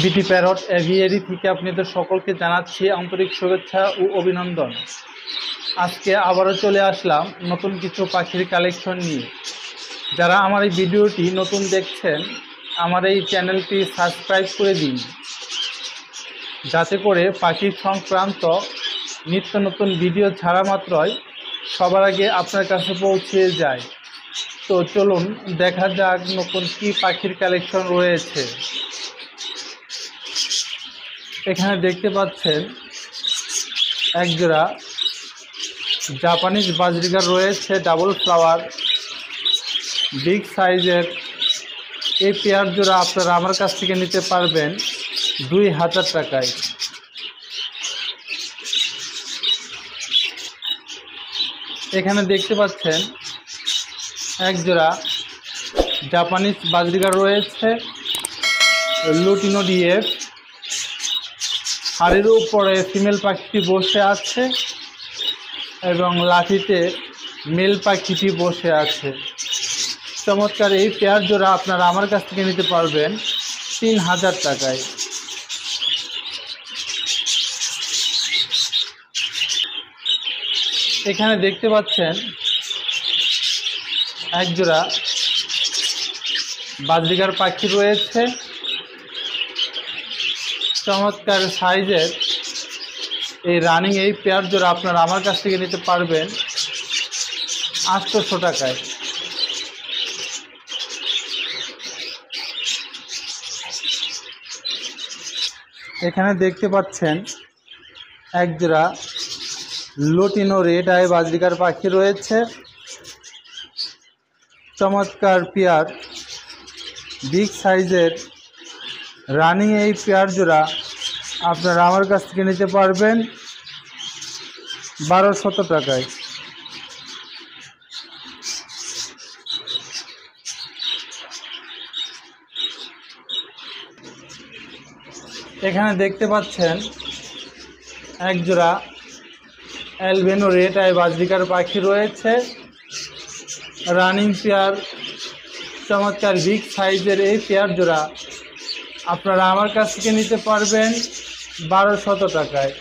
বিটি parrot aviary থেকে আপনাদের সকলকে জানাচ্ছি আন্তরিক শুভেচ্ছা ও অভিনন্দন। আজকে আবারও চলে আসলাম নতুন কিছু পাখির কালেকশন নিয়ে। যারা আমার এই ভিডিওটি নতুন দেখছেন, আমার এই চ্যানেলটি সাবস্ক্রাইব করে দিন, যাতে করে পাখির সংক্রান্ত নিত্য নতুন ভিডিও ছাড়া মাত্রই সবার আগে আপনার কাছে পৌঁছে যায়। তো চলুন দেখা যাক নতুন কি পাখির কালেকশন রয়েছে। এখানে দেখতে পাচ্ছেন একজোড়া জাপানিজ বাজরিগার রয়েছে, ডাবল ফ্লাওয়ার, বিগ সাইজের। এই পেয়ার জোড়া আপনারা আমার কাছ থেকে নিতে পারবেন 2000 টাকায়। এখানে দেখতে পাচ্ছেন একজোড়া জাপানিজ বাজরিগার রয়েছে, লুটিনো ডিএফ। হাড়ির উপরে ফিমেল পাখিটি বসে আছে এবং লাঠিতে মেল পাখিটি বসে আছে। চমৎকার এই পেয়ার জোড়া আপনারা আমার কাছ থেকে নিতে পারবেন 3000 টাকায়। এখানে দেখতে পাচ্ছেন একজোড়া বাজরিগার পাখি রয়েছে, চমৎকার সাইজের। এই রানিং এই পেয়ার জোড়া আপনারা আমার কাছ থেকে নিতে পারবেন 800 টাকায়। এখানে দেখতে পাচ্ছেন একজোড়া লুটিনো রেড আই বাজরিগার পাখি রয়েছে, চমৎকার পেয়ার, বিগ সাইজের। রানিং এই পেয়ার জোড়া আপনারা আমার কাছ থেকে নিতে পারবেন 1200 টাকায়। এখানে দেখতে পাচ্ছেন একজোড়া অ্যালবেনো রেড আই বাজরিগার পাখি রয়েছে, রানিং পেয়ার, চমৎকার বিগ সাইজের। এই পেয়ার জোড়া আপনারা আমার কাছ থেকে নিতে পারবেন 1200 টাকায়।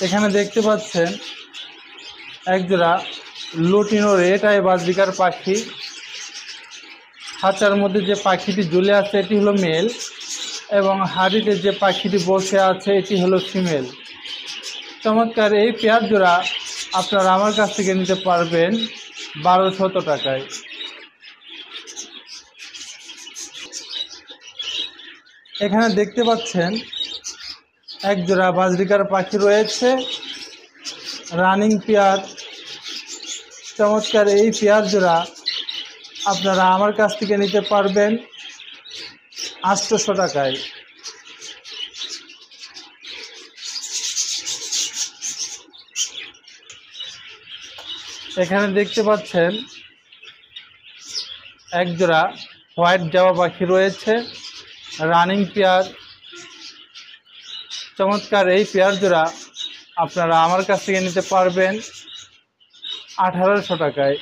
এখানে দেখতে পাচ্ছেন একজোড়া লুটিনো রেড আই বাজরিগার পাখি। খাঁচার মধ্যে যে পাখিটি ঝুলে আছে এটি হলো মেল এবং হাড়িতে যে পাখিটি বসে আছে এটি হলো ফিমেল। চমৎকার এই পেয়ার জোড়া আপনারা আমার কাছ থেকে নিতে পারবেন 1200 টাকায়। এখানে দেখতে পাচ্ছেন একজোড়া বাজরিগার পাখি রয়েছে, রানিং পেয়ার। চমৎকার এই পেয়ার জোড়া আপনারা আমার কাছ থেকে নিতে পারবেন 800 টাকায়। এখানে দেখতে পাচ্ছেন একজোড়া হোয়াইট জাভা পাখি রয়েছে, রানিং পেয়ার। চমৎকার এই পেয়ার জোড়া আপনারা আমার কাছ থেকে নিতে পারবেন 1800 টাকায়।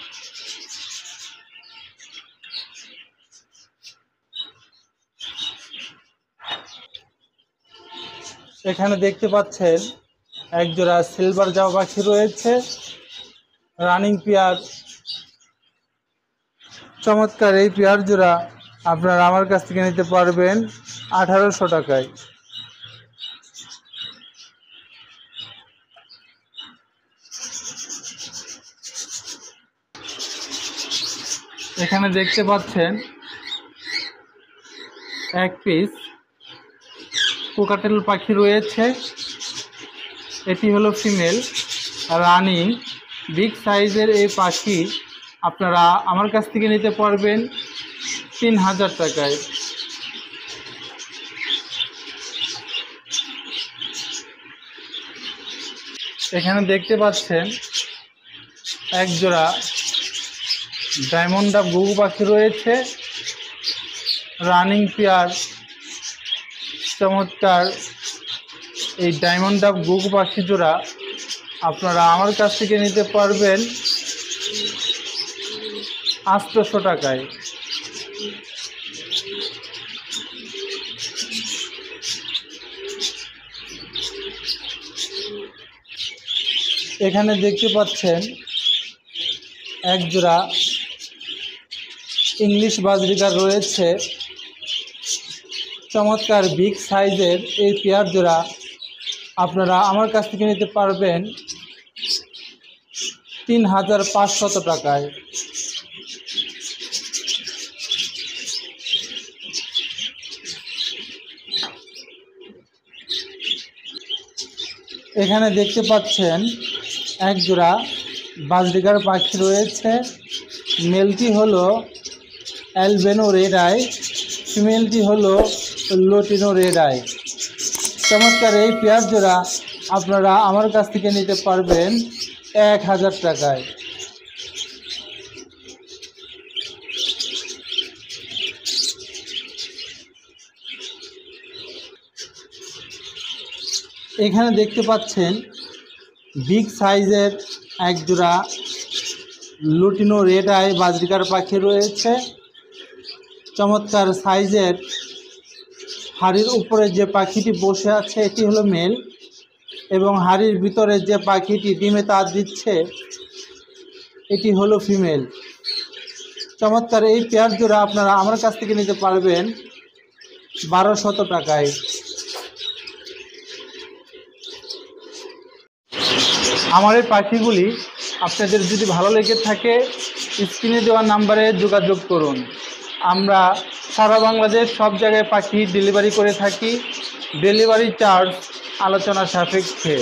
এখানে দেখতে পাচ্ছেন একজোড়া সিলভার জাভা পাখি রয়েছে, রানিং পেয়ার। চমৎকার এই পেয়ার জোড়া আপনারা আমার কাছ থেকে নিতে পারবেন 1800 টাকায়। এখানে দেখতে পাচ্ছেন এক পিস কোকাটেল পাখি রয়েছে, এটি হলো ফিমেল, রানিং, বিগ সাইজের। এই পাখি আপনারা আমার কাছ থেকে নিতে পারবেন 3000 টাকায়। এখানে দেখতে পাচ্ছেন একজোড়া ডায়মন্ড ডাব ঘুঘু পাখি রয়েছে, রানিং পেয়ার। চমৎকার এই ডায়মন্ড ডাব ঘুঘু পাখি জোড়া আপনারা আমার কাছ থেকে নিতে পারবেন 800 টাকায়। এখানে দেখতে পাচ্ছেন এক জোড়া ইংলিশ বাজরিগার রয়েছে, চমৎকার বিগ সাইজের এই পেয়ার জোড়া আপনারা আমার কাছ থেকে নিতে পারবেন 3500 টাকায়। এখানে দেখতে পাচ্ছেন এক জোড়া বাজরিগার পাখি রয়েছে। মেলটি হলো অ্যালবেনো রেড আই, ফিমেলটি হলো লুটিনো রেড আই। চমৎকার এই পেয়ার জোড়া আপনারা আমার কাছ থেকে নিতে পারবেন 1000 টাকায়। এখানে দেখতে পাচ্ছেন বিগ সাইজের এক জোড়া লুটিনো রেড আই বাজরিগার পাখি রয়েছে। চমৎকার সাইজের হাড়ির উপরে যে পাখিটি বসে আছে এটি হলো মেল, এবং হাড়ির ভিতরে যে পাখিটি ডিমে তার দিচ্ছে এটি হলো ফিমেল। চমৎকার এই পেয়ার জোড়া আপনারা আমার কাছ থেকে নিতে পারবেন 1200 টাকায়। আমার এই পাখিগুলি আপনাদের যদি ভালো লেগে থাকে স্ক্রিনে দেওয়া নাম্বারে যোগাযোগ করুন। আমরা সারা বাংলাদেশ সব জায়গায় পাখি ডেলিভারি করে থাকি। ডেলিভারি চার্জ আলোচনা সাপেক্ষে।